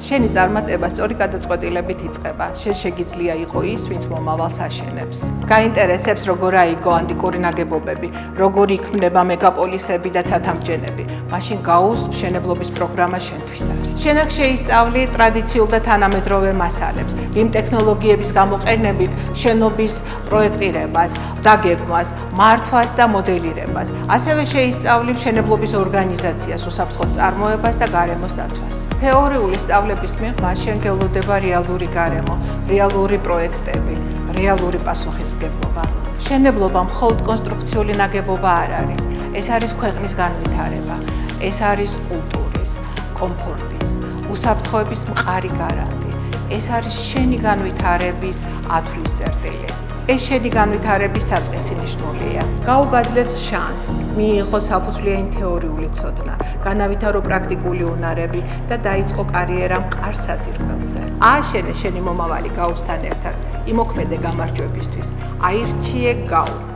შენი წარმატება სწორი გადაწყვეტილებით იწყება. შენ შეგიძლია იყო ის, ვინც მომავალს აშენებს. გაინტერესებს როგორ აიგო ანტიკური ნაგებობები, როგორ იქმნება მეგაპოლისები და ცათამბჯენები. მაშინ გაუს მშენებლობის პროგრამა შენთვის არის. შენ აქ შეისწავლი ტრადიციულ და თანამედროვე მასალებს, იმ ტექნოლოგიების გამოყენებით შენობის პროექტირებას, დაგეგმვას, მართვას და მოდელირებას. ასევე შეისწავლი მშენებლობის ორგანიზაციას, უსაფრთხო წარმოებას და გარემოს დაცვას. თეორიული სწავლების მიღმა შენ გევლოდება რეალური გარემო, რეალური პროექტები, რეალური პასუხისმგებლობა. მშენებლობა მხოლოდ კონსტრუქციული ნაგებობა არ არის. ეს არის ქვეყნის განვითარება, ეს არის კულტურის, კომფორტის, უსაფრთხოების მყარი გარანტი. ეს არის შენი განვითარების ათვლის წერტილი. ეს შენი განვითარების საწყისი ნიშნულია. გაუგაძლევს შანსს, მიიღო საფუძვლიანი თეორიული ცოდნა, განავითარო პრაქტიკული უნარები და დაიწყო კარიერა მყარ საძირკველზე. ააშენე შენი მომავალი გაუსთან ერთად. იმოქმედე გამარჯვებისთვის. აირჩიე გაუ.